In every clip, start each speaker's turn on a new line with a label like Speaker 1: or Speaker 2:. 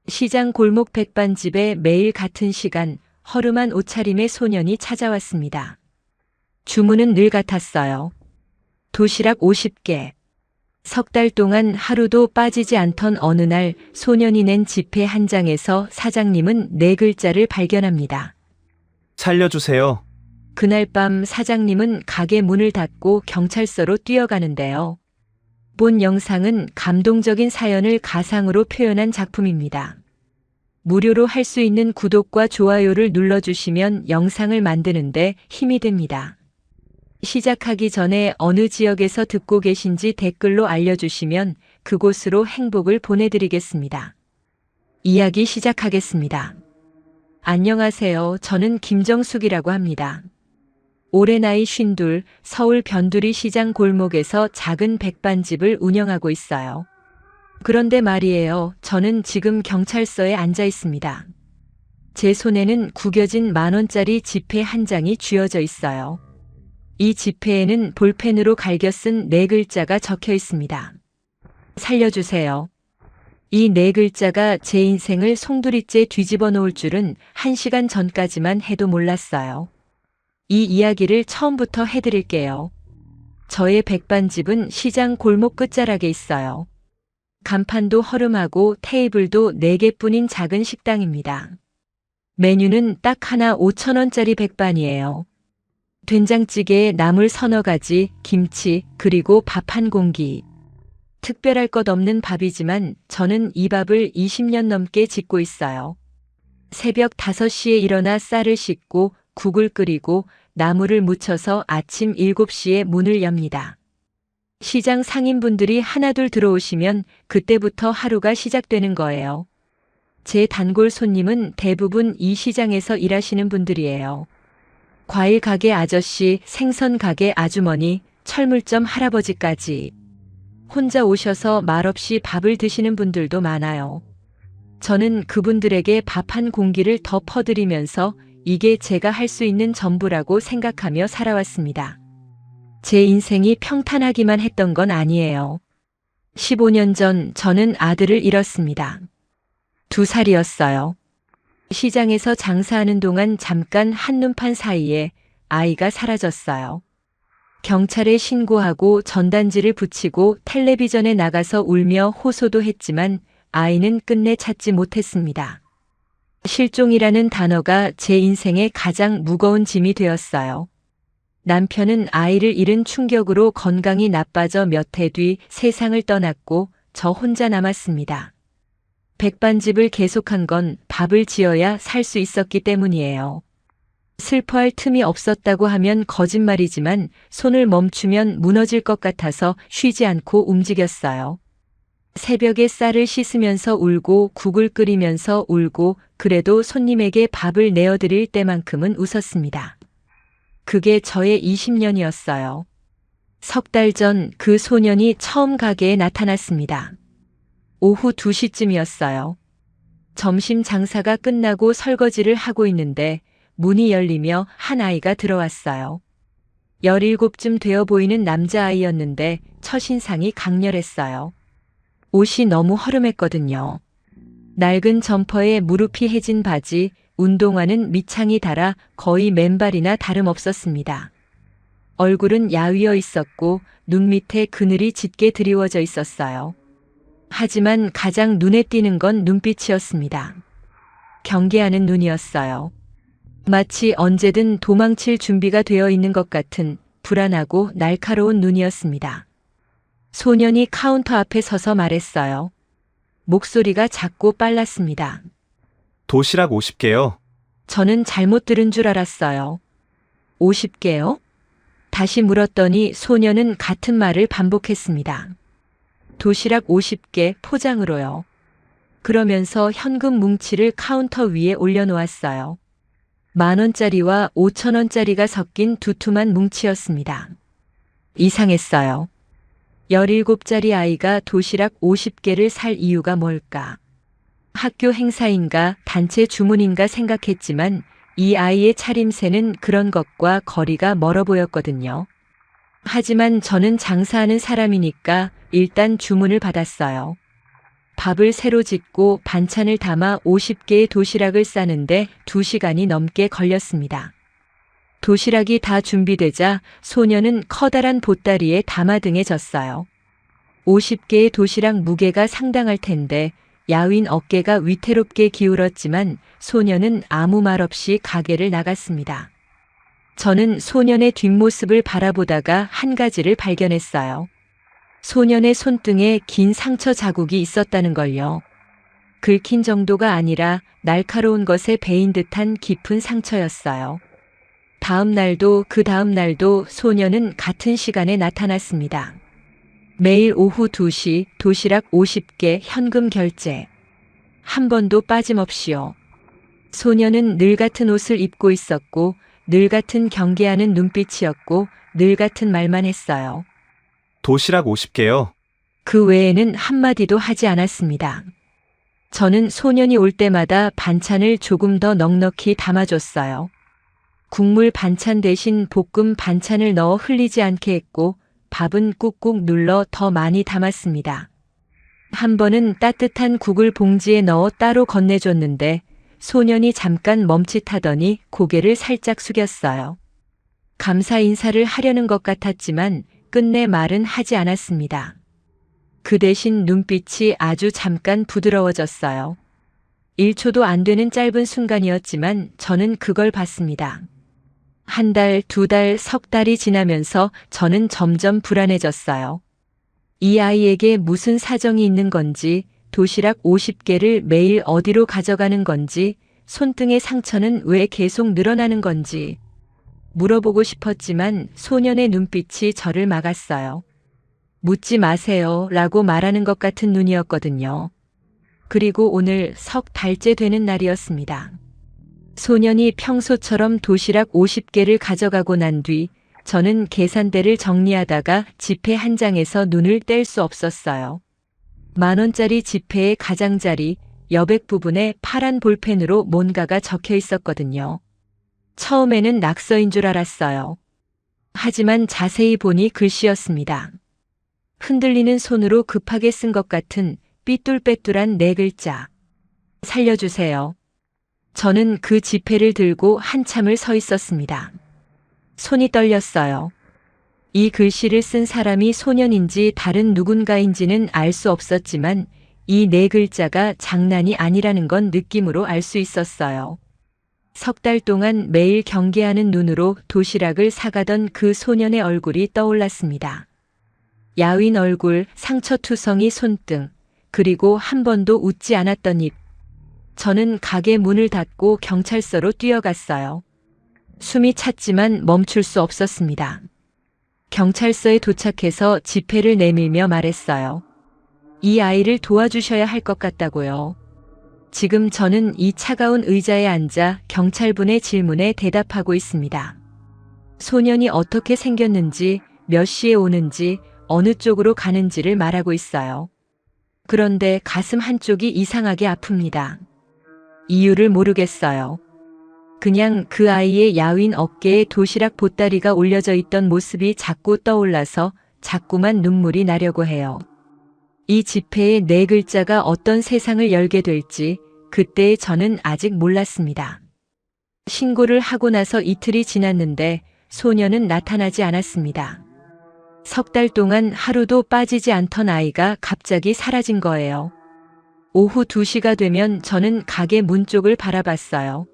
Speaker 1: 시장 골목 백반집에 매일 같은 시간 허름한 옷차림의 소년이 찾아왔습니다. 주문은 늘 같았어요. 도시락 50개. 석 달 동안 하루도 빠지지 않던 어느 날 소년이 낸 지폐 한 장에서 사장님은 네 글자를 발견합니다.
Speaker 2: 살려주세요.
Speaker 1: 그날 밤 사장님은 가게 문을 닫고 경찰서로 뛰어가는데요. 본 영상은 감동적인 사연을 가상으로 표현한 작품입니다. 무료로 할 수 있는 구독과 좋아요를 눌러주시면 영상을 만드는데 힘이 됩니다. 시작하기 전에 어느 지역에서 듣고 계신지 댓글로 알려주시면 그곳으로 행복을 보내드리겠습니다. 이야기 시작하겠습니다. 안녕하세요. 저는 김정숙이라고 합니다. 올해 나이 52, 서울 변두리 시장 골목에서 작은 백반집을 운영하고 있어요. 그런데 말이에요. 저는 지금 경찰서에 앉아 있습니다. 제 손에는 구겨진 10,000원짜리 지폐 한 장이 쥐어져 있어요. 이 지폐에는 볼펜으로 갈겨 쓴 네 글자가 적혀 있습니다. 살려주세요. 이 네 글자가 제 인생을 송두리째 뒤집어 놓을 줄은 1시간 전까지만 해도 몰랐어요. 이 이야기를 처음부터 해드릴게요. 저의 백반집은 시장 골목 끝자락에 있어요. 간판도 허름하고 테이블도 4개뿐인 작은 식당입니다. 메뉴는 딱 하나 5,000원짜리 백반이에요. 된장찌개에 나물 서너 가지, 김치, 그리고 밥 한 공기. 특별할 것 없는 밥이지만 저는 이 밥을 20년 넘게 짓고 있어요. 새벽 5시에 일어나 쌀을 씻고 국을 끓이고 나물을 무쳐서 아침 7시에 문을 엽니다. 시장 상인분들이 하나둘 들어오시면 그때부터 하루가 시작되는 거예요. 제 단골 손님은 대부분 이 시장에서 일하시는 분들이에요. 과일 가게 아저씨, 생선 가게 아주머니, 철물점 할아버지까지. 혼자 오셔서 말없이 밥을 드시는 분들도 많아요. 저는 그분들에게 밥 한 공기를 더 퍼드리면서 이게 제가 할 수 있는 전부라고 생각하며 살아왔습니다. 제 인생이 평탄하기만 했던 건 아니에요. 15년 전 저는 아들을 잃었습니다. 2살이었어요. 시장에서 장사하는 동안 잠깐 한눈판 사이에 아이가 사라졌어요. 경찰에 신고하고 전단지를 붙이고 텔레비전에 나가서 울며 호소도 했지만 아이는 끝내 찾지 못했습니다. 실종이라는 단어가 제 인생의 가장 무거운 짐이 되었어요. 남편은 아이를 잃은 충격으로 건강이 나빠져 몇 해 뒤 세상을 떠났고 저 혼자 남았습니다. 백반집을 계속한 건 밥을 지어야 살 수 있었기 때문이에요. 슬퍼할 틈이 없었다고 하면 거짓말이지만 손을 멈추면 무너질 것 같아서 쉬지 않고 움직였어요. 새벽에 쌀을 씻으면서 울고 국을 끓이면서 울고 그래도 손님에게 밥을 내어드릴 때만큼은 웃었습니다. 그게 저의 20년이었어요. 석 달 전 그 소년이 처음 가게에 나타났습니다. 오후 2시쯤이었어요. 점심 장사가 끝나고 설거지를 하고 있는데 문이 열리며 한 아이가 들어왔어요. 17쯤 되어 보이는 남자아이였는데 첫인상이 강렬했어요. 옷이 너무 허름했거든요. 낡은 점퍼에 무릎이 해진 바지, 운동화는 밑창이 닳아 거의 맨발이나 다름없었습니다. 얼굴은 야위어 있었고 눈 밑에 그늘이 짙게 드리워져 있었어요. 하지만 가장 눈에 띄는 건 눈빛이었습니다. 경계하는 눈이었어요. 마치 언제든 도망칠 준비가 되어 있는 것 같은 불안하고 날카로운 눈이었습니다. 소년이 카운터 앞에 서서 말했어요. 목소리가 작고 빨랐습니다.
Speaker 2: 도시락 50개요.
Speaker 1: 저는 잘못 들은 줄 알았어요. 50개요? 다시 물었더니 소년은 같은 말을 반복했습니다. 도시락 50개 포장으로요. 그러면서 현금 뭉치를 카운터 위에 올려놓았어요. 10,000원짜리와 5,000원짜리가 섞인 두툼한 뭉치였습니다. 이상했어요. 17짜리 아이가 도시락 50개를 살 이유가 뭘까? 학교 행사인가 단체 주문인가 생각했지만 이 아이의 차림새는 그런 것과 거리가 멀어 보였거든요. 하지만 저는 장사하는 사람이니까 일단 주문을 받았어요. 밥을 새로 짓고 반찬을 담아 50개의 도시락을 싸는데 2시간이 넘게 걸렸습니다. 도시락이 다 준비되자 소녀는 커다란 보따리에 담아등해졌어요. 50개의 도시락 무게가 상당할 텐데 야윈 어깨가 위태롭게 기울었지만 소녀는 아무 말 없이 가게를 나갔습니다. 저는 소년의 뒷모습을 바라보다가 한 가지를 발견했어요. 소년의 손등에 긴 상처 자국이 있었다는 걸요. 긁힌 정도가 아니라 날카로운 것에 베인 듯한 깊은 상처였어요. 다음 날도 그 다음 날도 소년은 같은 시간에 나타났습니다. 매일 오후 2시 도시락 50개 현금 결제. 한 번도 빠짐없이요. 소년은 늘 같은 옷을 입고 있었고 늘 같은 경계하는 눈빛이었고 늘 같은 말만 했어요.
Speaker 2: 도시락 50개요.
Speaker 1: 그 외에는 한마디도 하지 않았습니다. 저는 소년이 올 때마다 반찬을 조금 더 넉넉히 담아줬어요. 국물 반찬 대신 볶음 반찬을 넣어 흘리지 않게 했고 밥은 꾹꾹 눌러 더 많이 담았습니다. 한 번은 따뜻한 국을 봉지에 넣어 따로 건네줬는데 소년이 잠깐 멈칫하더니 고개를 살짝 숙였어요. 감사 인사를 하려는 것 같았지만 끝내 말은 하지 않았습니다. 그 대신 눈빛이 아주 잠깐 부드러워졌어요. 1초도 안 되는 짧은 순간이었지만 저는 그걸 봤습니다. 한 달, 2달, 석 달이 지나면서 저는 점점 불안해졌어요. 이 아이에게 무슨 사정이 있는 건지, 도시락 50개를 매일 어디로 가져가는 건지, 손등의 상처는 왜 계속 늘어나는 건지 물어보고 싶었지만 소년의 눈빛이 저를 막았어요. 묻지 마세요 라고 말하는 것 같은 눈이었거든요. 그리고 오늘 석 달째 되는 날이었습니다. 소년이 평소처럼 도시락 50개를 가져가고 난 뒤 저는 계산대를 정리하다가 지폐 한 장에서 눈을 뗄 수 없었어요. 10,000원짜리 지폐의 가장자리 여백 부분에 파란 볼펜으로 뭔가가 적혀 있었거든요. 처음에는 낙서인 줄 알았어요. 하지만 자세히 보니 글씨였습니다. 흔들리는 손으로 급하게 쓴 것 같은 삐뚤빼뚤한 4글자. 살려주세요. 저는 그 지폐를 들고 한참을 서 있었습니다. 손이 떨렸어요. 이 글씨를 쓴 사람이 소년인지 다른 누군가인지는 알 수 없었지만 이 4글자가 장난이 아니라는 건 느낌으로 알 수 있었어요. 석 달 동안 매일 경계하는 눈으로 도시락을 사가던 그 소년의 얼굴이 떠올랐습니다. 야윈 얼굴, 상처투성이 손등, 그리고 한 번도 웃지 않았던 입. 저는 가게 문을 닫고 경찰서로 뛰어갔어요. 숨이 찼지만 멈출 수 없었습니다. 경찰서에 도착해서 지폐를 내밀며 말했어요. 이 아이를 도와주셔야 할 것 같다고요. 지금 저는 이 차가운 의자에 앉아 경찰분의 질문에 대답하고 있습니다. 소년이 어떻게 생겼는지, 몇 시에 오는지, 어느 쪽으로 가는지를 말하고 있어요. 그런데 가슴 한쪽이 이상하게 아픕니다. 이유를 모르겠어요. 그냥 그 아이의 야윈 어깨에 도시락 보따리가 올려져 있던 모습이 자꾸 떠올라서 자꾸만 눈물이 나려고 해요. 이 지폐의 4글자가 어떤 세상을 열게 될지 그때의 저는 아직 몰랐습니다. 신고를 하고 나서 이틀이 지났는데 소녀는 나타나지 않았습니다. 석 달 동안 하루도 빠지지 않던 아이가 갑자기 사라진 거예요. 오후 2시가 되면 저는 가게 문 쪽을 바라봤어요.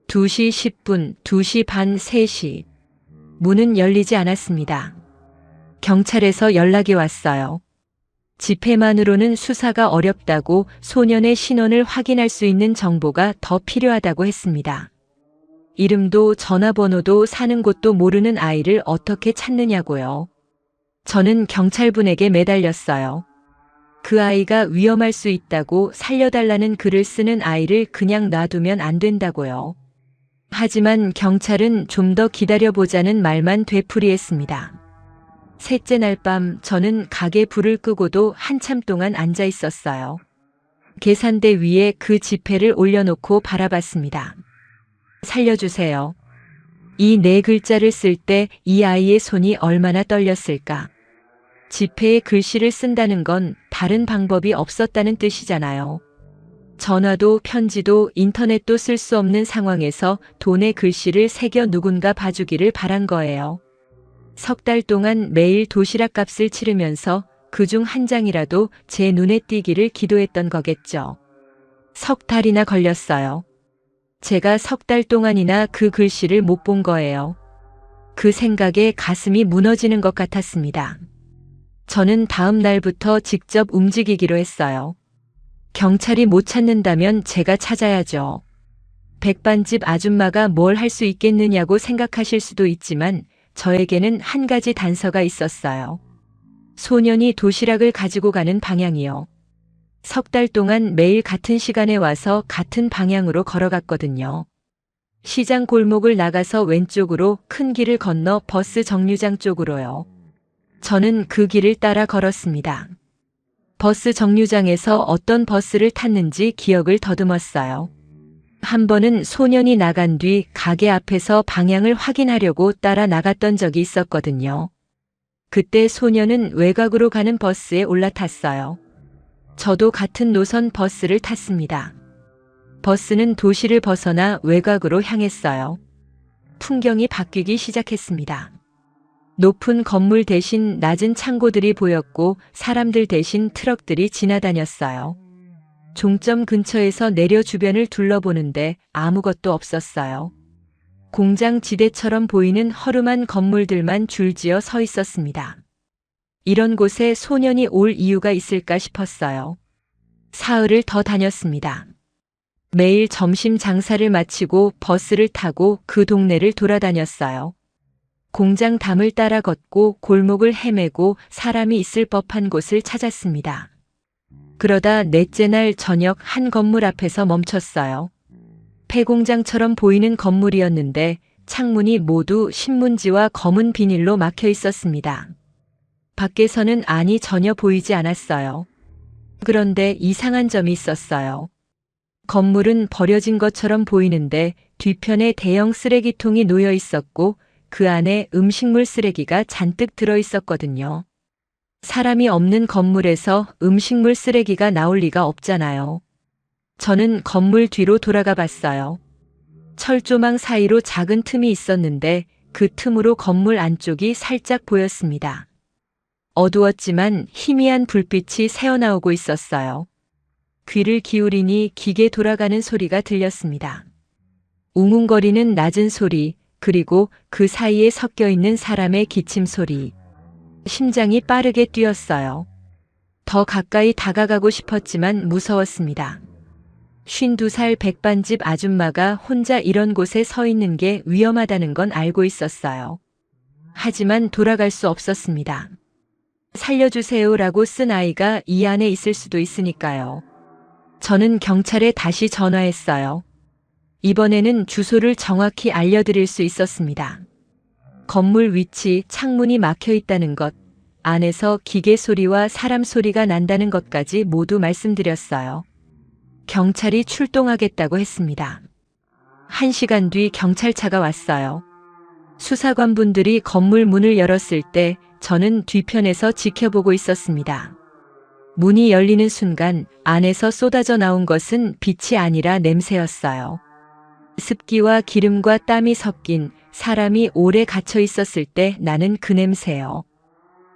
Speaker 1: 2시 10분, 2시 반, 3시. 문은 열리지 않았습니다. 경찰에서 연락이 왔어요. 지폐만으로는 수사가 어렵다고 소년의 신원을 확인할 수 있는 정보가 더 필요하다고 했습니다. 이름도 전화번호도 사는 곳도 모르는 아이를 어떻게 찾느냐고요. 저는 경찰분에게 매달렸어요. 그 아이가 위험할 수 있다고 살려달라는 글을 쓰는 아이를 그냥 놔두면 안 된다고요. 하지만 경찰은 좀 더 기다려보자는 말만 되풀이했습니다. 셋째 날 밤 저는 가게 불을 끄고도 한참 동안 앉아 있었어요. 계산대 위에 그 지폐를 올려놓고 바라봤습니다. 살려주세요. 이 4글자를 쓸 때 이 아이의 손이 얼마나 떨렸을까? 지폐에 글씨를 쓴다는 건 다른 방법이 없었다는 뜻이잖아요. 전화도 편지도 인터넷도 쓸 수 없는 상황에서 돈에 글씨를 새겨 누군가 봐주기를 바란 거예요. 석 달 동안 매일 도시락 값을 치르면서 그중 한 장이라도 제 눈에 띄기를 기도했던 거겠죠. 석 달이나 걸렸어요. 제가 석 달 동안이나 그 글씨를 못 본 거예요. 그 생각에 가슴이 무너지는 것 같았습니다. 저는 다음 날부터 직접 움직이기로 했어요. 경찰이 못 찾는다면 제가 찾아야죠. 백반집 아줌마가 뭘 할 수 있겠느냐고 생각하실 수도 있지만 저에게는 한 가지 단서가 있었어요. 소년이 도시락을 가지고 가는 방향이요. 석 달 동안 매일 같은 시간에 와서 같은 방향으로 걸어갔거든요. 시장 골목을 나가서 왼쪽으로 큰 길을 건너 버스 정류장 쪽으로요. 저는 그 길을 따라 걸었습니다. 버스 정류장에서 어떤 버스를 탔는지 기억을 더듬었어요. 한 번은 소년이 나간 뒤 가게 앞에서 방향을 확인하려고 따라 나갔던 적이 있었거든요. 그때 소년은 외곽으로 가는 버스에 올라탔어요. 저도 같은 노선 버스를 탔습니다. 버스는 도시를 벗어나 외곽으로 향했어요. 풍경이 바뀌기 시작했습니다. 높은 건물 대신 낮은 창고들이 보였고 사람들 대신 트럭들이 지나다녔어요. 종점 근처에서 내려 주변을 둘러보는데 아무것도 없었어요. 공장 지대처럼 보이는 허름한 건물들만 줄지어 서 있었습니다. 이런 곳에 소년이 올 이유가 있을까 싶었어요. 사흘을 더 다녔습니다. 매일 점심 장사를 마치고 버스를 타고 그 동네를 돌아다녔어요. 공장 담을 따라 걷고 골목을 헤매고 사람이 있을 법한 곳을 찾았습니다. 그러다 넷째 날 저녁 한 건물 앞에서 멈췄어요. 폐공장처럼 보이는 건물이었는데 창문이 모두 신문지와 검은 비닐로 막혀 있었습니다. 밖에서는 안이 전혀 보이지 않았어요. 그런데 이상한 점이 있었어요. 건물은 버려진 것처럼 보이는데 뒤편에 대형 쓰레기통이 놓여 있었고 그 안에 음식물 쓰레기가 잔뜩 들어 있었거든요. 사람이 없는 건물에서 음식물 쓰레기가 나올 리가 없잖아요. 저는 건물 뒤로 돌아가 봤어요. 철조망 사이로 작은 틈이 있었는데 그 틈으로 건물 안쪽이 살짝 보였습니다. 어두웠지만 희미한 불빛이 새어나오고 있었어요. 귀를 기울이니 기계 돌아가는 소리가 들렸습니다. 웅웅거리는 낮은 소리, 그리고 그 사이에 섞여 있는 사람의 기침 소리. 심장이 빠르게 뛰었어요. 더 가까이 다가가고 싶었지만 무서웠습니다. 52살 백반집 아줌마가 혼자 이런 곳에 서 있는 게 위험하다는 건 알고 있었어요. 하지만 돌아갈 수 없었습니다. 살려주세요라고 쓴 아이가 이 안에 있을 수도 있으니까요. 저는 경찰에 다시 전화했어요. 이번에는 주소를 정확히 알려드릴 수 있었습니다. 건물 위치, 창문이 막혀 있다는 것, 안에서 기계 소리와 사람 소리가 난다는 것까지 모두 말씀드렸어요. 경찰이 출동하겠다고 했습니다. 1시간 뒤 경찰차가 왔어요. 수사관분들이 건물 문을 열었을 때 저는 뒤편에서 지켜보고 있었습니다. 문이 열리는 순간 안에서 쏟아져 나온 것은 빛이 아니라 냄새였어요. 습기와 기름과 땀이 섞인 사람이 오래 갇혀 있었을 때 나는 그 냄새요.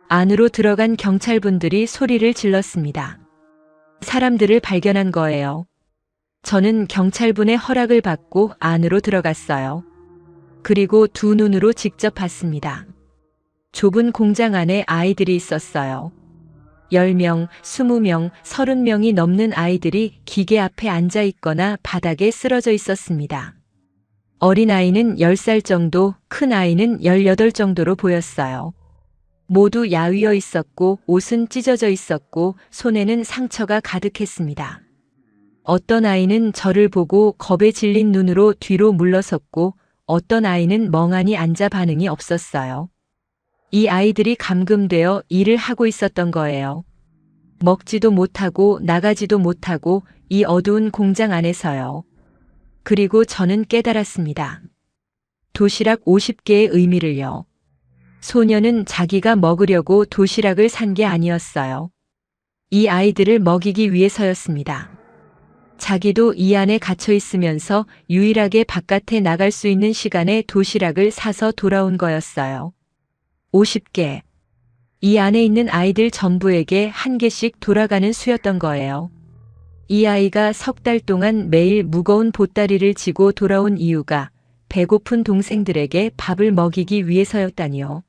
Speaker 1: 안으로 들어간 경찰분들이 소리를 질렀습니다. 사람들을 발견한 거예요. 저는 경찰분의 허락을 받고 안으로 들어갔어요. 그리고 두 눈으로 직접 봤습니다. 좁은 공장 안에 아이들이 있었어요. 10명, 20명, 30명이 넘는 아이들이 기계 앞에 앉아 있거나 바닥에 쓰러져 있었습니다. 어린아이는 10살 정도, 큰 아이는 18 정도로 보였어요. 모두 야위어 있었고 옷은 찢어져 있었고 손에는 상처가 가득했습니다. 어떤 아이는 저를 보고 겁에 질린 눈으로 뒤로 물러섰고 어떤 아이는 멍하니 앉아 반응이 없었어요. 이 아이들이 감금되어 일을 하고 있었던 거예요. 먹지도 못하고 나가지도 못하고 이 어두운 공장 안에서요. 그리고 저는 깨달았습니다. 도시락 50개의 의미를요. 소녀는 자기가 먹으려고 도시락을 산 게 아니었어요. 이 아이들을 먹이기 위해서였습니다. 자기도 이 안에 갇혀 있으면서 유일하게 바깥에 나갈 수 있는 시간에 도시락을 사서 돌아온 거였어요. 50개. 이 안에 있는 아이들 전부에게 한 개씩 돌아가는 수였던 거예요. 이 아이가 석 달 동안 매일 무거운 보따리를 지고 돌아온 이유가 배고픈 동생들에게 밥을 먹이기 위해서였다니요.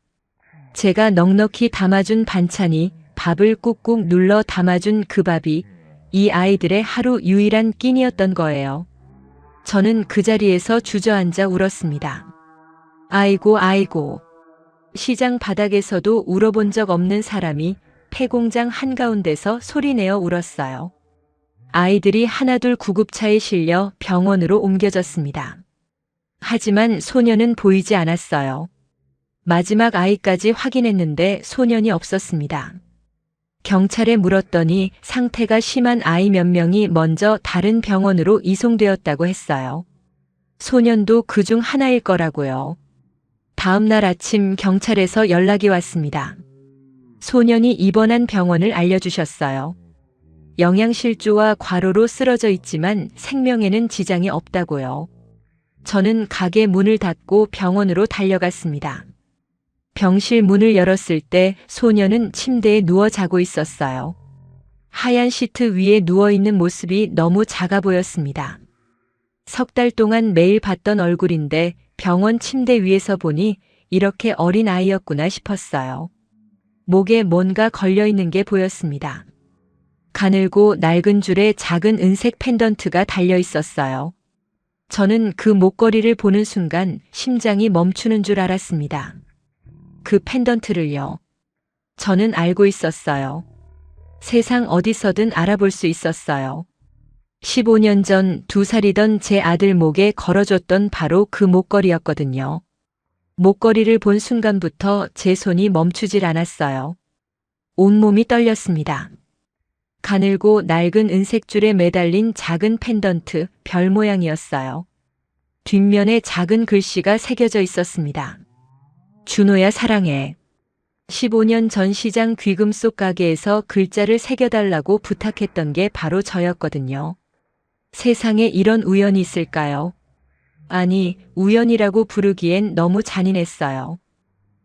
Speaker 1: 제가 넉넉히 담아준 반찬이 밥을 꾹꾹 눌러 담아준 그 밥이 이 아이들의 하루 유일한 끼니였던 거예요. 저는 그 자리에서 주저앉아 울었습니다. 아이고 아이고. 시장 바닥에서도 울어본 적 없는 사람이 폐공장 한가운데서 소리내어 울었어요. 아이들이 하나둘 구급차에 실려 병원으로 옮겨졌습니다. 하지만 소녀는 보이지 않았어요. 마지막 아이까지 확인했는데 소년이 없었습니다. 경찰에 물었더니 상태가 심한 아이 몇 명이 먼저 다른 병원으로 이송되었다고 했어요. 소년도 그중 하나일 거라고요. 다음 날 아침 경찰에서 연락이 왔습니다. 소년이 입원한 병원을 알려주셨어요. 영양실조와 과로로 쓰러져 있지만 생명에는 지장이 없다고요. 저는 가게 문을 닫고 병원으로 달려갔습니다. 병실 문을 열었을 때 소녀는 침대에 누워 자고 있었어요. 하얀 시트 위에 누워있는 모습이 너무 작아 보였습니다. 석 달 동안 매일 봤던 얼굴인데 병원 침대 위에서 보니 이렇게 어린 아이였구나 싶었어요. 목에 뭔가 걸려있는 게 보였습니다. 가늘고 낡은 줄에 작은 은색 펜던트가 달려 있었어요. 저는 그 목걸이를 보는 순간 심장이 멈추는 줄 알았습니다. 그 펜던트를요. 저는 알고 있었어요. 세상 어디서든 알아볼 수 있었어요. 15년 전 2살이던 제 아들 목에 걸어줬던 바로 그 목걸이였거든요. 목걸이를 본 순간부터 제 손이 멈추질 않았어요. 온몸이 떨렸습니다. 가늘고 낡은 은색 줄에 매달린 작은 펜던트, 별 모양이었어요. 뒷면에 작은 글씨가 새겨져 있었습니다. 준호야 사랑해. 15년 전 시장 귀금속 가게에서 글자를 새겨달라고 부탁했던 게 바로 저였거든요. 세상에 이런 우연이 있을까요? 아니, 우연이라고 부르기엔 너무 잔인했어요.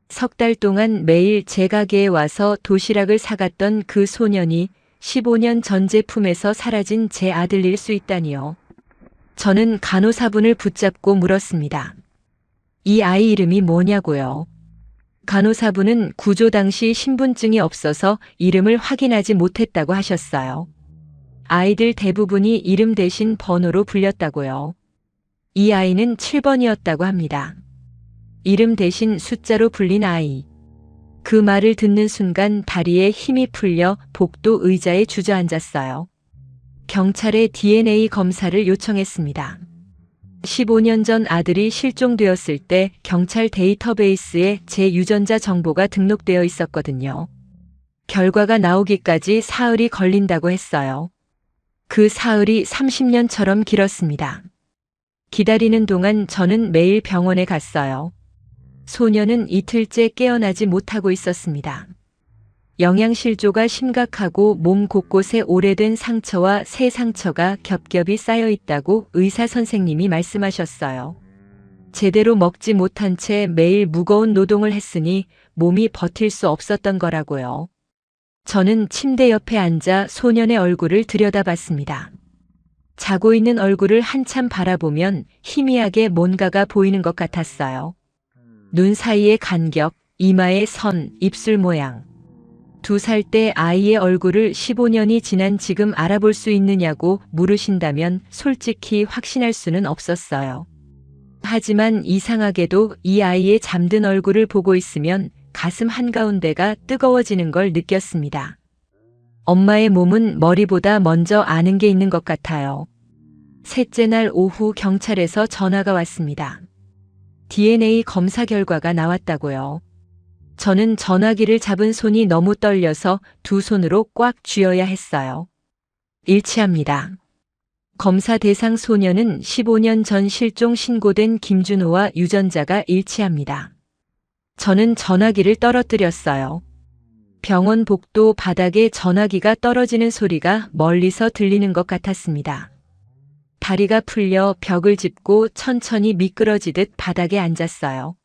Speaker 1: 석 달 동안 매일 제 가게에 와서 도시락을 사갔던 그 소년이 15년 전 제품에서 사라진 제 아들일 수 있다니요. 저는 간호사분을 붙잡고 물었습니다. 이 아이 이름이 뭐냐고요? 간호사분은 구조 당시 신분증이 없어서 이름을 확인하지 못했다고 하셨어요. 아이들 대부분이 이름 대신 번호로 불렸다고요. 이 아이는 7번이었다고 합니다. 이름 대신 숫자로 불린 아이. 그 말을 듣는 순간 다리에 힘이 풀려 복도 의자에 주저앉았어요. 경찰에 DNA 검사를 요청했습니다. 15년 전 아들이 실종되었을 때 경찰 데이터베이스에 제 유전자 정보가 등록되어 있었거든요. 결과가 나오기까지 사흘이 걸린다고 했어요. 그 사흘이 30년처럼 길었습니다. 기다리는 동안 저는 매일 병원에 갔어요. 소녀는 이틀째 깨어나지 못하고 있었습니다. 영양실조가 심각하고 몸 곳곳에 오래된 상처와 새 상처가 겹겹이 쌓여 있다고 의사 선생님이 말씀하셨어요. 제대로 먹지 못한 채 매일 무거운 노동을 했으니 몸이 버틸 수 없었던 거라고요. 저는 침대 옆에 앉아 소년의 얼굴을 들여다봤습니다. 자고 있는 얼굴을 한참 바라보면 희미하게 뭔가가 보이는 것 같았어요. 눈 사이의 간격, 이마의 선, 입술 모양. 2살 때 아이의 얼굴을 15년이 지난 지금 알아볼 수 있느냐고 물으신다면 솔직히 확신할 수는 없었어요. 하지만 이상하게도 이 아이의 잠든 얼굴을 보고 있으면 가슴 한가운데가 뜨거워지는 걸 느꼈습니다. 엄마의 몸은 머리보다 먼저 아는 게 있는 것 같아요. 셋째 날 오후 경찰에서 전화가 왔습니다. DNA 검사 결과가 나왔다고요. 저는 전화기를 잡은 손이 너무 떨려서 두 손으로 꽉 쥐어야 했어요. 일치합니다. 검사 대상 소녀는 15년 전 실종 신고된 김준호와 유전자가 일치합니다. 저는 전화기를 떨어뜨렸어요. 병원 복도 바닥에 전화기가 떨어지는 소리가 멀리서 들리는 것 같았습니다. 다리가 풀려 벽을 짚고 천천히 미끄러지듯 바닥에 앉았어요.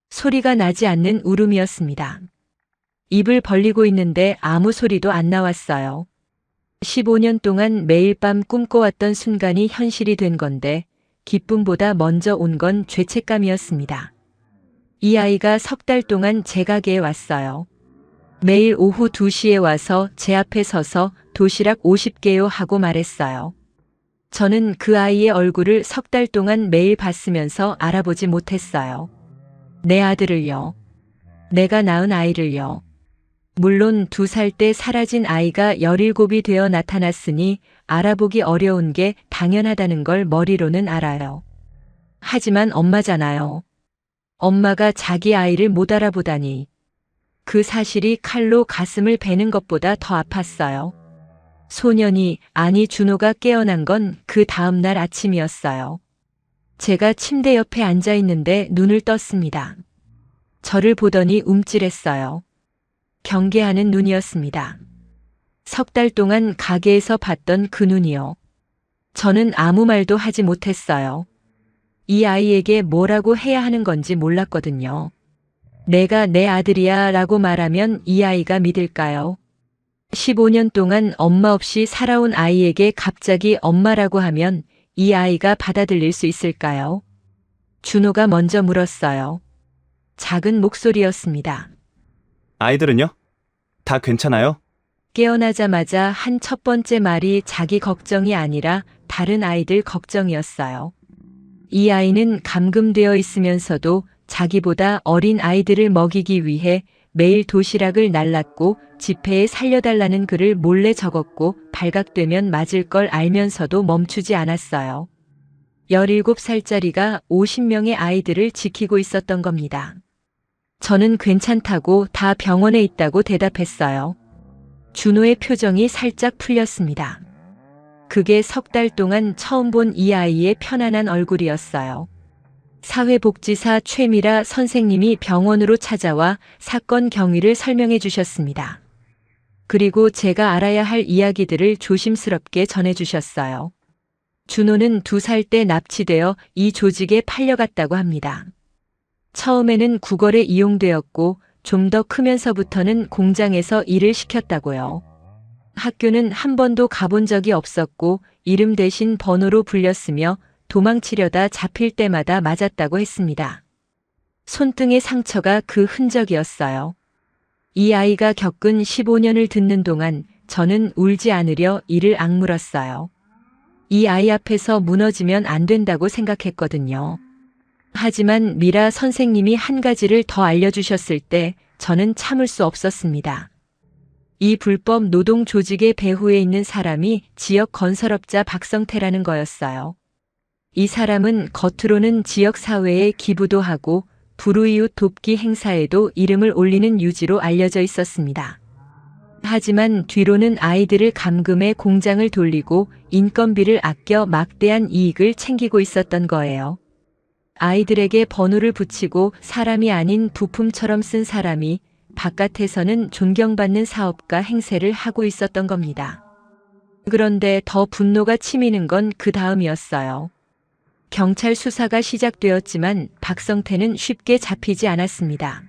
Speaker 1: 소리가 나지 않는 울음이었습니다. 입을 벌리고 있는데 아무 소리도 안 나왔어요. 15년 동안 매일 밤 꿈꿔왔던 순간이 현실이 된 건데 기쁨보다 먼저 온 건 죄책감이었습니다. 이 아이가 석 달 동안 제 가게에 왔어요. 매일 오후 2시에 와서 제 앞에 서서 도시락 50개요 하고 말했어요. 저는 그 아이의 얼굴을 석 달 동안 매일 봤으면서 알아보지 못했어요. 내 아들을요. 내가 낳은 아이를요. 물론 2살 때 사라진 아이가 17이 되어 나타났으니 알아보기 어려운 게 당연하다는 걸 머리로는 알아요. 하지만 엄마잖아요. 엄마가 자기 아이를 못 알아보다니. 그 사실이 칼로 가슴을 베는 것보다 더 아팠어요. 소년이, 아니 준호가 깨어난 건 그 다음 날 아침이었어요. 제가 침대 옆에 앉아 있는데 눈을 떴습니다. 저를 보더니 움찔했어요. 경계하는 눈이었습니다. 석 달 동안 가게에서 봤던 그 눈이요. 저는 아무 말도 하지 못했어요. 이 아이에게 뭐라고 해야 하는 건지 몰랐거든요. 내가 내 아들이야 라고 말하면 이 아이가 믿을까요? 15년 동안 엄마 없이 살아온 아이에게 갑자기 엄마라고 하면 이 아이가 받아들일 수 있을까요? 준호가 먼저 물었어요. 작은 목소리였습니다.
Speaker 2: 아이들은요? 다 괜찮아요?
Speaker 1: 깨어나자마자 한 첫 번째 말이 자기 걱정이 아니라 다른 아이들 걱정이었어요. 이 아이는 감금되어 있으면서도 자기보다 어린 아이들을 먹이기 위해 매일 도시락을 날랐고 지폐에 살려달라는 글을 몰래 적었고 발각되면 맞을 걸 알면서도 멈추지 않았어요. 17살짜리가 50명의 아이들을 지키고 있었던 겁니다. 저는 괜찮다고 다 병원에 있다고 대답했어요. 준호의 표정이 살짝 풀렸습니다. 그게 석 달 동안 처음 본 이 아이의 편안한 얼굴이었어요. 사회복지사 최미라 선생님이 병원으로 찾아와 사건 경위를 설명해 주셨습니다. 그리고 제가 알아야 할 이야기들을 조심스럽게 전해 주셨어요. 준호는 2살 때 납치되어 이 조직에 팔려갔다고 합니다. 처음에는 구걸에 이용되었고 좀 더 크면서부터는 공장에서 일을 시켰다고요. 학교는 한 번도 가본 적이 없었고 이름 대신 번호로 불렸으며 도망치려다 잡힐 때마다 맞았다고 했습니다. 손등의 상처가 그 흔적이었어요. 이 아이가 겪은 15년을 듣는 동안 저는 울지 않으려 이를 악물었어요. 이 아이 앞에서 무너지면 안 된다고 생각했거든요. 하지만 미라 선생님이 한 가지를 더 알려주셨을 때 저는 참을 수 없었습니다. 이 불법 노동 조직의 배후에 있는 사람이 지역 건설업자 박성태라는 거였어요. 이 사람은 겉으로는 지역 사회에 기부도 하고 불우이웃 돕기 행사에도 이름을 올리는 유지로 알려져 있었습니다. 하지만 뒤로는 아이들을 감금해 공장을 돌리고 인건비를 아껴 막대한 이익을 챙기고 있었던 거예요. 아이들에게 번호를 붙이고 사람이 아닌 부품처럼 쓴 사람이 바깥에서는 존경받는 사업가 행세를 하고 있었던 겁니다. 그런데 더 분노가 치미는 건 그 다음이었어요. 경찰 수사가 시작되었지만 박성태는 쉽게 잡히지 않았습니다.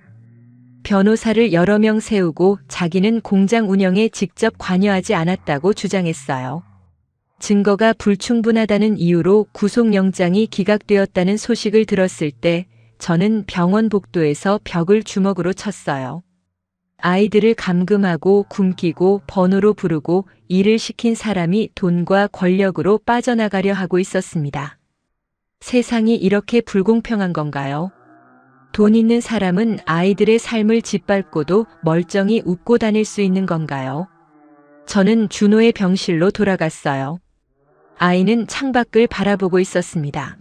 Speaker 1: 변호사를 여러 명 세우고 자기는 공장 운영에 직접 관여하지 않았다고 주장했어요. 증거가 불충분하다는 이유로 구속영장이 기각되었다는 소식을 들었을 때 저는 병원 복도에서 벽을 주먹으로 쳤어요. 아이들을 감금하고 굶기고 번호로 부르고 일을 시킨 사람이 돈과 권력으로 빠져나가려 하고 있었습니다. 세상이 이렇게 불공평한 건가요? 돈 있는 사람은 아이들의 삶을 짓밟고도 멀쩡히 웃고 다닐 수 있는 건가요? 저는 준호의 병실로 돌아갔어요. 아이는 창밖을 바라보고 있었습니다.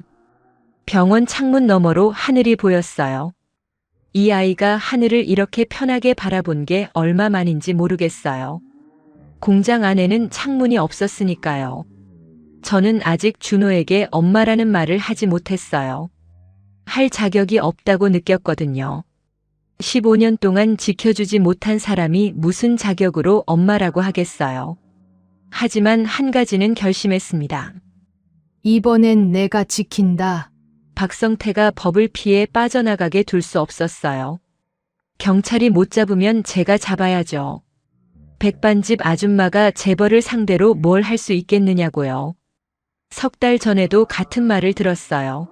Speaker 1: 병원 창문 너머로 하늘이 보였어요. 이 아이가 하늘을 이렇게 편하게 바라본 게 얼마만인지 모르겠어요. 공장 안에는 창문이 없었으니까요. 저는 아직 준호에게 엄마라는 말을 하지 못했어요. 할 자격이 없다고 느꼈거든요. 15년 동안 지켜주지 못한 사람이 무슨 자격으로 엄마라고 하겠어요. 하지만 한 가지는 결심했습니다.
Speaker 3: 이번엔 내가 지킨다.
Speaker 1: 박성태가 법을 피해 빠져나가게 둘 수 없었어요. 경찰이 못 잡으면 제가 잡아야죠. 백반집 아줌마가 재벌을 상대로 뭘 할 수 있겠느냐고요. 석 달 전에도 같은 말을 들었어요.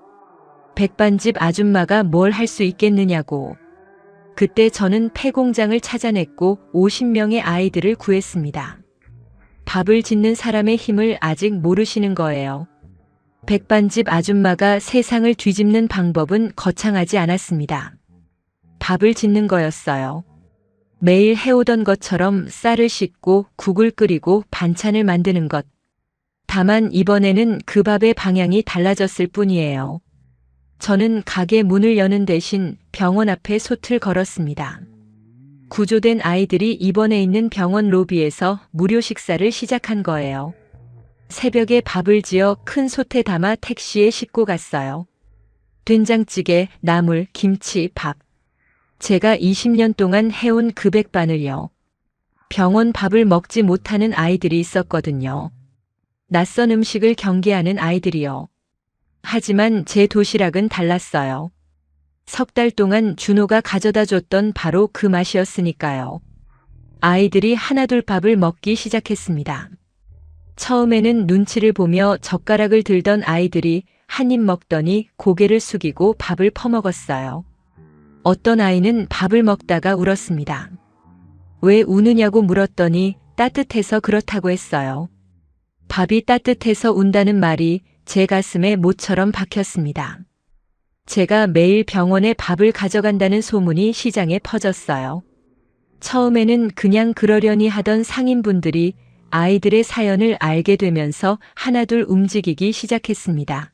Speaker 1: 백반집 아줌마가 뭘 할 수 있겠느냐고. 그때 저는 폐공장을 찾아냈고 50명의 아이들을 구했습니다. 밥을 짓는 사람의 힘을 아직 모르시는 거예요. 백반집 아줌마가 세상을 뒤집는 방법은 거창하지 않았습니다. 밥을 짓는 거였어요. 매일 해오던 것처럼 쌀을 씻고 국을 끓이고 반찬을 만드는 것. 다만 이번에는 그 밥의 방향이 달라졌을 뿐이에요. 저는 가게 문을 여는 대신 병원 앞에 솥을 걸었습니다. 구조된 아이들이 입원해 있는 병원 로비에서 무료 식사를 시작한 거예요. 새벽에 밥을 지어 큰 솥에 담아 택시에 싣고 갔어요. 된장찌개, 나물, 김치, 밥. 제가 20년 동안 해온 그 백반을요. 병원 밥을 먹지 못하는 아이들이 있었거든요. 낯선 음식을 경계하는 아이들이요. 하지만 제 도시락은 달랐어요. 석 달 동안 준호가 가져다 줬던 바로 그 맛이었으니까요. 아이들이 하나둘 밥을 먹기 시작했습니다. 처음에는 눈치를 보며 젓가락을 들던 아이들이 한 입 먹더니 고개를 숙이고 밥을 퍼먹었어요. 어떤 아이는 밥을 먹다가 울었습니다. 왜 우느냐고 물었더니 따뜻해서 그렇다고 했어요. 밥이 따뜻해서 운다는 말이 제 가슴에 못처럼 박혔습니다. 제가 매일 병원에 밥을 가져간다는 소문이 시장에 퍼졌어요. 처음에는 그냥 그러려니 하던 상인분들이 아이들의 사연을 알게 되면서 하나둘 움직이기 시작했습니다.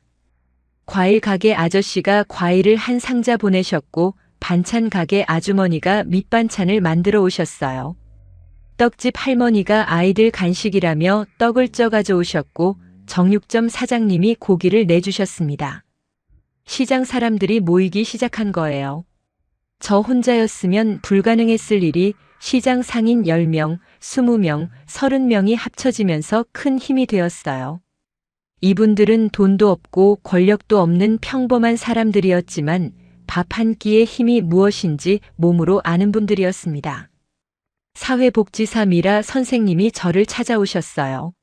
Speaker 1: 과일 가게 아저씨가 과일을 한 상자 보내셨고 반찬 가게 아주머니가 밑반찬을 만들어 오셨어요. 떡집 할머니가 아이들 간식이라며 떡을 쪄 가져오셨고 정육점 사장님이 고기를 내주셨습니다. 시장 사람들이 모이기 시작한 거예요. 저 혼자였으면 불가능했을 일이 시장 상인 10명, 20명, 30명이 합쳐지면서 큰 힘이 되었어요. 이분들은 돈도 없고 권력도 없는 평범한 사람들이었지만 밥 한 끼의 힘이 무엇인지 몸으로 아는 분들이었습니다. 사회복지사 미라 선생님이 저를 찾아오셨어요.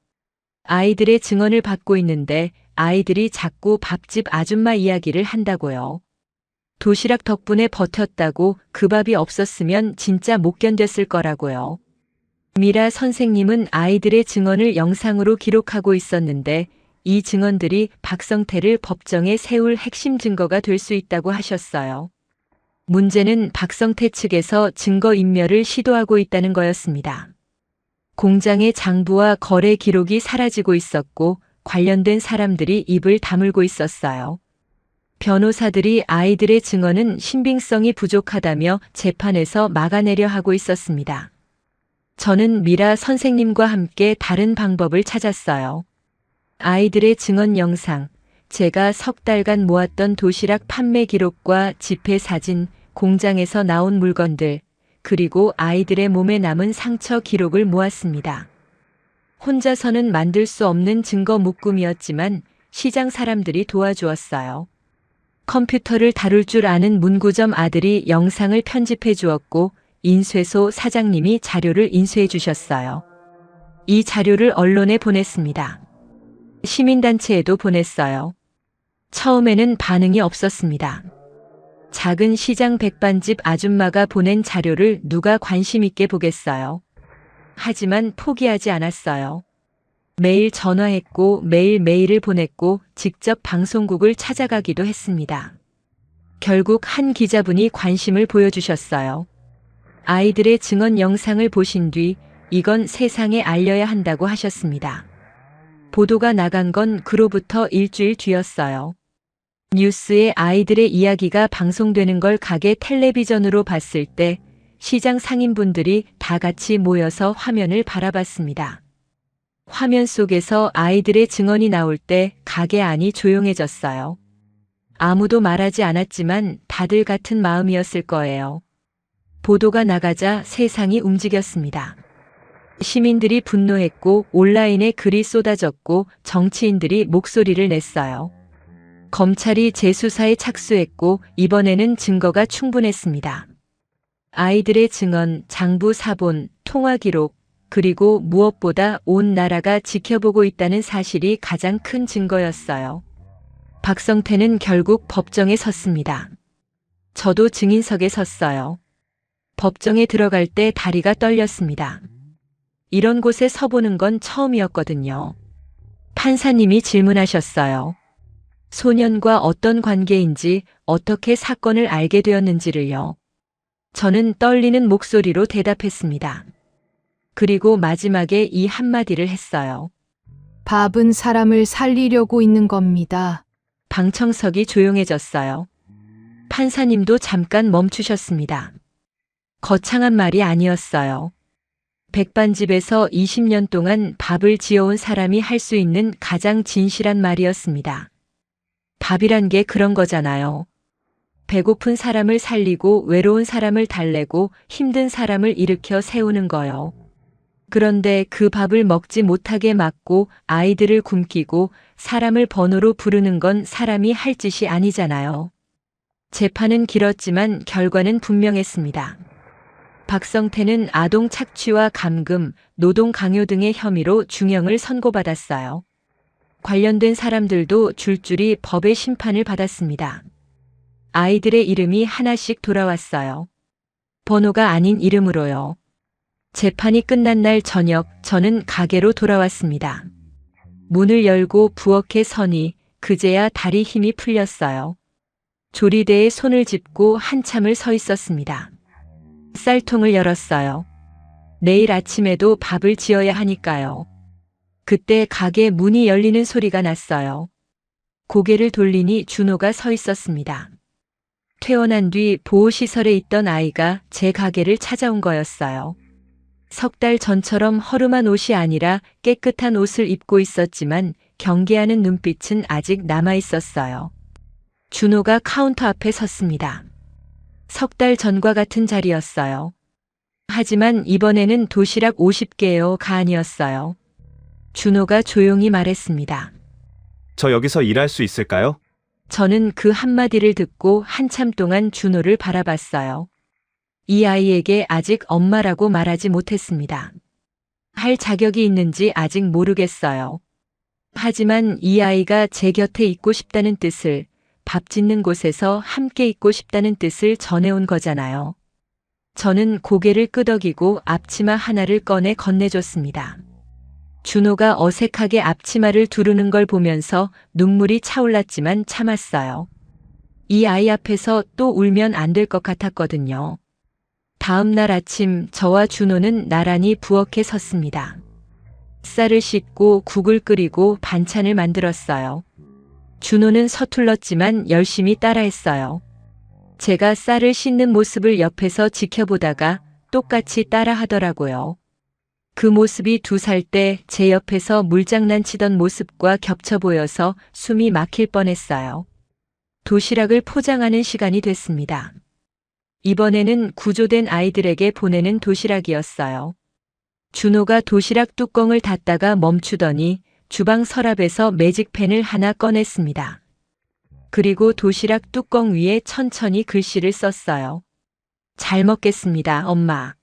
Speaker 1: 아이들의 증언을 받고 있는데 아이들이 자꾸 밥집 아줌마 이야기를 한다고요. 도시락 덕분에 버텼다고 그 밥이 없었으면 진짜 못 견뎠을 거라고요. 미라 선생님은 아이들의 증언을 영상으로 기록하고 있었는데 이 증언들이 박성태를 법정에 세울 핵심 증거가 될 수 있다고 하셨어요. 문제는 박성태 측에서 증거인멸을 시도하고 있다는 거였습니다. 공장의 장부와 거래 기록이 사라지고 있었고 관련된 사람들이 입을 다물고 있었어요. 변호사들이 아이들의 증언은 신빙성이 부족하다며 재판에서 막아내려 하고 있었습니다. 저는 미라 선생님과 함께 다른 방법을 찾았어요. 아이들의 증언 영상, 제가 석 달간 모았던 도시락 판매 기록과 집회 사진, 공장에서 나온 물건들, 그리고 아이들의 몸에 남은 상처 기록을 모았습니다. 혼자서는 만들 수 없는 증거 묶음이었지만 시장 사람들이 도와주었어요. 컴퓨터를 다룰 줄 아는 문구점 아들이 영상을 편집해 주었고 인쇄소 사장님이 자료를 인쇄해 주셨어요. 이 자료를 언론에 보냈습니다. 시민단체에도 보냈어요. 처음에는 반응이 없었습니다. 작은 시장 백반집 아줌마가 보낸 자료를 누가 관심 있게 보겠어요. 하지만 포기하지 않았어요. 매일 전화했고 매일 메일을 보냈고 직접 방송국을 찾아가기도 했습니다. 결국 한 기자분이 관심을 보여주셨어요. 아이들의 증언 영상을 보신 뒤 이건 세상에 알려야 한다고 하셨습니다. 보도가 나간 건 그로부터 일주일 뒤였어요. 뉴스에 아이들의 이야기가 방송되는 걸 가게 텔레비전으로 봤을 때 시장 상인분들이 다 같이 모여서 화면을 바라봤습니다. 화면 속에서 아이들의 증언이 나올 때 가게 안이 조용해졌어요. 아무도 말하지 않았지만 다들 같은 마음이었을 거예요. 보도가 나가자 세상이 움직였습니다. 시민들이 분노했고 온라인에 글이 쏟아졌고 정치인들이 목소리를 냈어요. 검찰이 재수사에 착수했고 이번에는 증거가 충분했습니다. 아이들의 증언, 장부 사본, 통화 기록, 그리고 무엇보다 온 나라가 지켜보고 있다는 사실이 가장 큰 증거였어요. 박성태는 결국 법정에 섰습니다. 저도 증인석에 섰어요. 법정에 들어갈 때 다리가 떨렸습니다. 이런 곳에 서보는 건 처음이었거든요. 판사님이 질문하셨어요. 소년과 어떤 관계인지, 어떻게 사건을 알게 되었는지를요. 저는 떨리는 목소리로 대답했습니다. 그리고 마지막에 이 한마디를 했어요.
Speaker 3: 밥은 사람을 살리려고 있는 겁니다.
Speaker 1: 방청석이 조용해졌어요. 판사님도 잠깐 멈추셨습니다. 거창한 말이 아니었어요. 백반집에서 20년 동안 밥을 지어온 사람이 할 수 있는 가장 진실한 말이었습니다. 밥이란 게 그런 거잖아요. 배고픈 사람을 살리고 외로운 사람을 달래고 힘든 사람을 일으켜 세우는 거요. 그런데 그 밥을 먹지 못하게 막고 아이들을 굶기고 사람을 번호로 부르는 건 사람이 할 짓이 아니잖아요. 재판은 길었지만 결과는 분명했습니다. 박성태는 아동 착취와 감금, 노동 강요 등의 혐의로 중형을 선고받았어요. 관련된 사람들도 줄줄이 법의 심판을 받았습니다. 아이들의 이름이 하나씩 돌아왔어요. 번호가 아닌 이름으로요. 재판이 끝난 날 저녁 저는 가게로 돌아왔습니다. 문을 열고 부엌에 서니 그제야 다리 힘이 풀렸어요. 조리대에 손을 짚고 한참을 서 있었습니다. 쌀통을 열었어요. 내일 아침에도 밥을 지어야 하니까요. 그때 가게 문이 열리는 소리가 났어요. 고개를 돌리니 준호가 서 있었습니다. 퇴원한 뒤 보호시설에 있던 아이가 제 가게를 찾아온 거였어요. 석 달 전처럼 허름한 옷이 아니라 깨끗한 옷을 입고 있었지만 경계하는 눈빛은 아직 남아 있었어요. 준호가 카운터 앞에 섰습니다. 석 달 전과 같은 자리였어요. 하지만 이번에는 도시락 50개여가 아니었어요. 준호가 조용히 말했습니다.
Speaker 2: 저 여기서 일할 수 있을까요?
Speaker 1: 저는 그 한마디를 듣고 한참 동안 준호를 바라봤어요. 이 아이에게 아직 엄마라고 말하지 못했습니다. 할 자격이 있는지 아직 모르겠어요. 하지만 이 아이가 제 곁에 있고 싶다는 뜻을, 밥 짓는 곳에서 함께 있고 싶다는 뜻을 전해온 거잖아요. 저는 고개를 끄덕이고 앞치마 하나를 꺼내 건네줬습니다. 준호가 어색하게 앞치마를 두르는 걸 보면서 눈물이 차올랐지만 참았어요. 이 아이 앞에서 또 울면 안 될 것 같았거든요. 다음 날 아침 저와 준호는 나란히 부엌에 섰습니다. 쌀을 씻고 국을 끓이고 반찬을 만들었어요. 준호는 서툴렀지만 열심히 따라했어요. 제가 쌀을 씻는 모습을 옆에서 지켜보다가 똑같이 따라하더라고요. 그 모습이 2살 때 제 옆에서 물장난 치던 모습과 겹쳐 보여서 숨이 막힐 뻔했어요. 도시락을 포장하는 시간이 됐습니다. 이번에는 구조된 아이들에게 보내는 도시락이었어요. 준호가 도시락 뚜껑을 닫다가 멈추더니 주방 서랍에서 매직펜을 하나 꺼냈습니다. 그리고 도시락 뚜껑 위에 천천히 글씨를 썼어요. 잘 먹겠습니다, 엄마.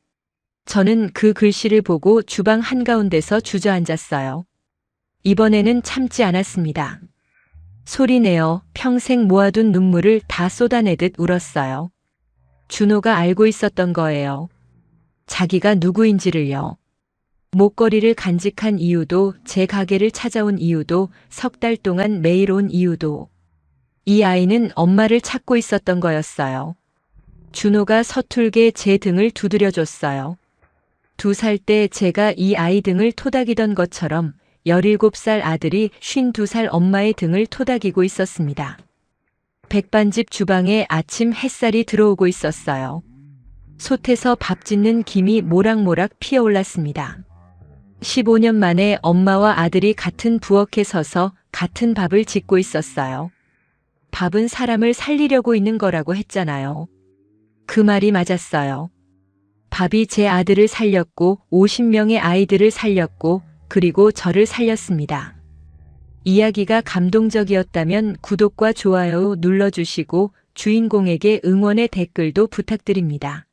Speaker 1: 저는 그 글씨를 보고 주방 한가운데서 주저앉았어요. 이번에는 참지 않았습니다. 소리내어 평생 모아둔 눈물을 다 쏟아내듯 울었어요. 준호가 알고 있었던 거예요. 자기가 누구인지를요. 목걸이를 간직한 이유도, 제 가게를 찾아온 이유도, 석 달 동안 매일 온 이유도. 이 아이는 엄마를 찾고 있었던 거였어요. 준호가 서툴게 제 등을 두드려줬어요. 2살 때 제가 이 아이 등을 토닥이던 것처럼 17살 아들이 52살 엄마의 등을 토닥이고 있었습니다. 백반집 주방에 아침 햇살이 들어오고 있었어요. 솥에서 밥 짓는 김이 모락모락 피어올랐습니다. 15년 만에 엄마와 아들이 같은 부엌에 서서 같은 밥을 짓고 있었어요. 밥은 사람을 살리려고 있는 거라고 했잖아요. 그 말이 맞았어요. 밥이 제 아들을 살렸고 50명의 아이들을 살렸고 그리고 저를 살렸습니다. 이야기가 감동적이었다면 구독과 좋아요 눌러주시고 주인공에게 응원의 댓글도 부탁드립니다.